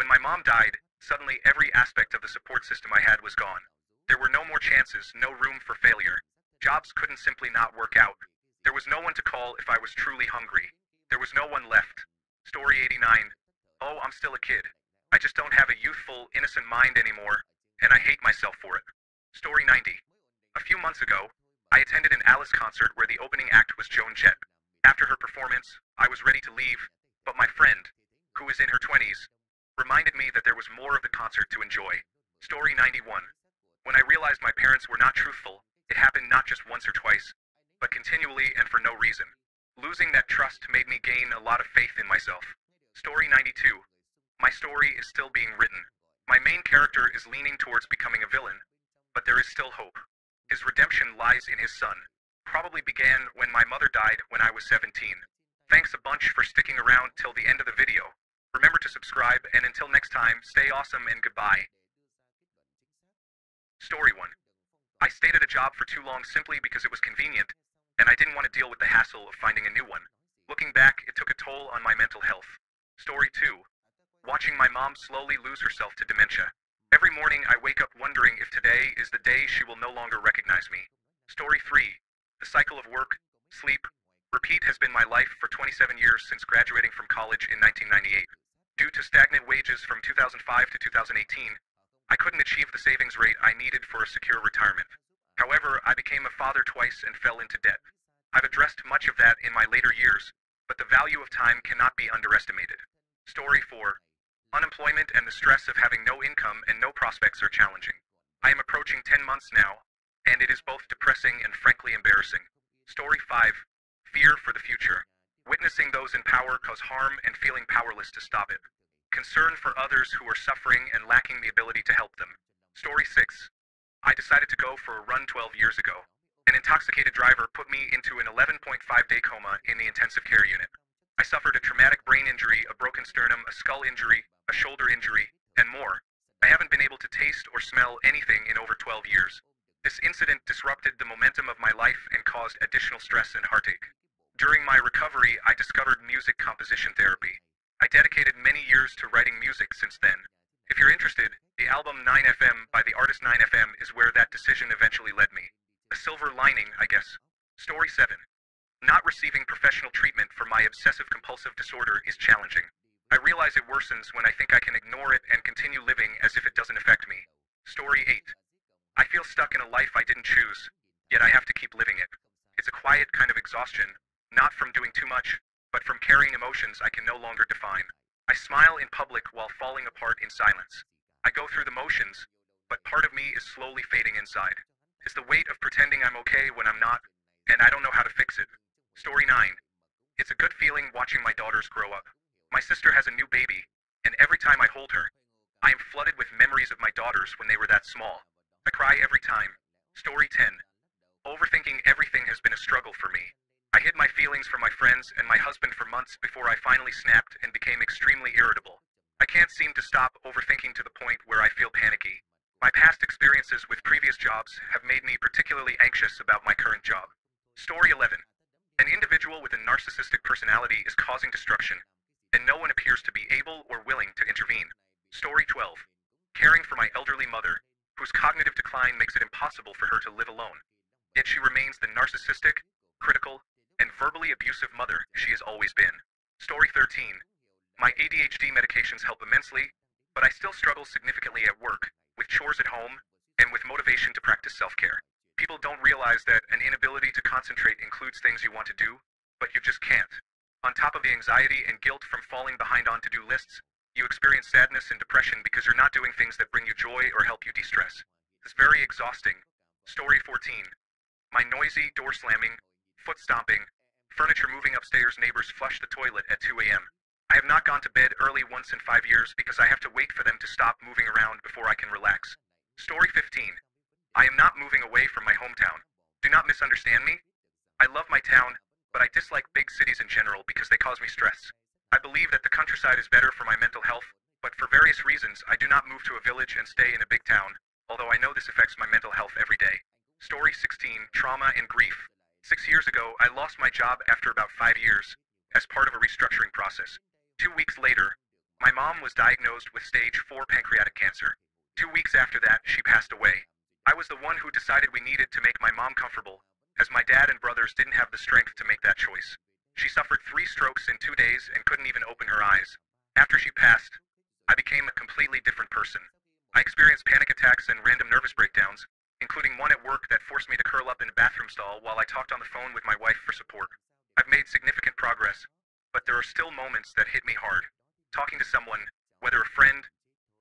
my mom died, suddenly every aspect of the support system I had was gone. There were no more chances, no room for failure. Jobs couldn't simply not work out. There was no one to call if I was truly hungry. There was no one left. Story 89. Oh, I'm still a kid. I just don't have a youthful, innocent mind anymore, and I hate myself for it. Story 90. A few months ago, I attended an Alice concert where the opening act was Joan Jett. After her performance, I was ready to leave, but my friend, who is in her 20s, reminded me that there was more of the concert to enjoy. Story 91. When I realized my parents were not truthful, it happened not just once or twice, but continually and for no reason. Losing that trust made me gain a lot of faith in myself. Story 92. My story is still being written. My main character is leaning towards becoming a villain, but there is still hope. His redemption lies in his son. Probably began when my mother died when I was 17. Thanks a bunch for sticking around till the end of the video. Remember to subscribe, and until next time, stay awesome and goodbye. Story 1. I stayed at a job for too long simply because it was convenient, and I didn't want to deal with the hassle of finding a new one. Looking back, it took a toll on my mental health. Story 2. Watching my mom slowly lose herself to dementia. Every morning I wake up wondering if today is the day she will no longer recognize me. Story 3. The cycle of work, sleep, repeat has been my life for 27 years since graduating from college in 1998. Due to stagnant wages from 2005 to 2018, I couldn't achieve the savings rate I needed for a secure retirement. However, I became a father twice and fell into debt. I've addressed much of that in my later years, but the value of time cannot be underestimated. Story 4. Unemployment and the stress of having no income and no prospects are challenging. I am approaching 10 months now, and it is both depressing and frankly embarrassing. Story 5. Fear for the future. Witnessing those in power cause harm and feeling powerless to stop it. Concern for others who are suffering and lacking the ability to help them. Story 6. I decided to go for a run 12 years ago. An intoxicated driver put me into an 11.5-day coma in the intensive care unit. I suffered a traumatic brain injury, a broken sternum, a skull injury, a shoulder injury, and more. I haven't been able to taste or smell anything in over 12 years. This incident disrupted the momentum of my life and caused additional stress and heartache. During my recovery, I discovered music composition therapy. I dedicated many years to writing music since then. If you're interested, the album 9FM by the artist 9FM is where that decision eventually led me. A silver lining, I guess. Story 7. Not receiving professional treatment for my obsessive-compulsive disorder is challenging. I realize it worsens when I think I can ignore it and continue living as if it doesn't affect me. Story 8. I feel stuck in a life I didn't choose, yet I have to keep living it. It's a quiet kind of exhaustion, not from doing too much, but from carrying emotions I can no longer define. I smile in public while falling apart in silence. I go through the motions, but part of me is slowly fading inside. It's the weight of pretending I'm okay when I'm not, and I don't know how to fix it. Story 9. It's a good feeling watching my daughters grow up. My sister has a new baby, and every time I hold her, I am flooded with memories of my daughters when they were that small. I cry every time. Story 10. Overthinking everything has been a struggle for me. I hid my feelings from my friends and my husband for months before I finally snapped and became extremely irritable. I can't seem to stop overthinking to the point where I feel panicky. My past experiences with previous jobs have made me particularly anxious about my current job. Story 11. An individual with a narcissistic personality is causing destruction, and no one appears to be able or willing to intervene. Story 12. Caring for my elderly mother, whose cognitive decline makes it impossible for her to live alone. Yet she remains the narcissistic, critical, and verbally abusive mother she has always been. Story 13. My ADHD medications help immensely, but I still struggle significantly at work, with chores at home, and with motivation to practice self-care. People don't realize that an inability to concentrate includes things you want to do, but you just can't. On top of the anxiety and guilt from falling behind on to-do lists, you experience sadness and depression because you're not doing things that bring you joy or help you de-stress. It's very exhausting. Story 14. My noisy, door slamming, foot stomping, furniture moving upstairs neighbors flush the toilet at 2 a.m. I have not gone to bed early once in 5 years because I have to wait for them to stop moving around before I can relax. Story 15. I am not moving away from my hometown. Do not misunderstand me. I love my town, but I dislike big cities in general because they cause me stress. I believe that the countryside is better for my mental health, but for various reasons I do not move to a village and stay in a big town, although I know this affects my mental health every day. Story 16. Trauma and grief. 6 years ago, I lost my job after about 5 years, as part of a restructuring process. 2 weeks later, My mom was diagnosed with stage 4 pancreatic cancer. 2 weeks after that, she passed away. I was the one who decided we needed to make my mom comfortable, as my dad and brothers didn't have the strength to make that choice. She suffered 3 strokes in 2 days and couldn't even open her eyes. After she passed, I became a completely different person. I experienced panic attacks and random nervous breakdowns, including one at work that forced me to curl up in a bathroom stall while I talked on the phone with my wife for support. I've made significant progress, but there are still moments that hit me hard. Talking to someone, whether a friend,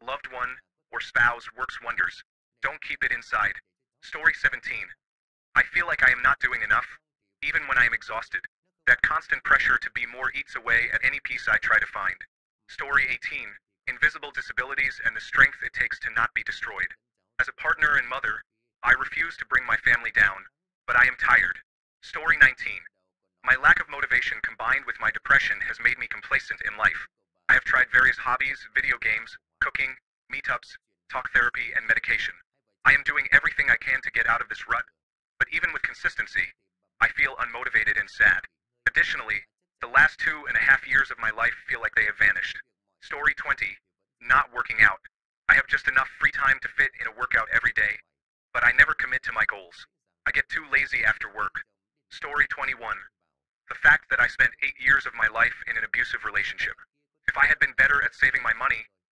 loved one, or spouse, works wonders. Don't keep it inside. Story 17. I feel like I am not doing enough, even when I am exhausted. That constant pressure to be more eats away at any peace I try to find. Story 18. Invisible disabilities and the strength it takes to not be destroyed. As a partner and mother, I refuse to bring my family down, but I am tired. Story 19. My lack of motivation combined with my depression has made me complacent in life. I have tried various hobbies, video games, cooking, meetups, talk therapy, and medication. I am doing everything I can to get out of this rut, but even with consistency, I feel unmotivated and sad. Additionally, the last 2.5 years of my life feel like they have vanished. Story 20. Not working out. I have just enough free time to fit in a workout every day, but I never commit to my goals. I get too lazy after work. Story 21. The fact that I spent 8 years of my life in an abusive relationship. If I had been better at saving my money,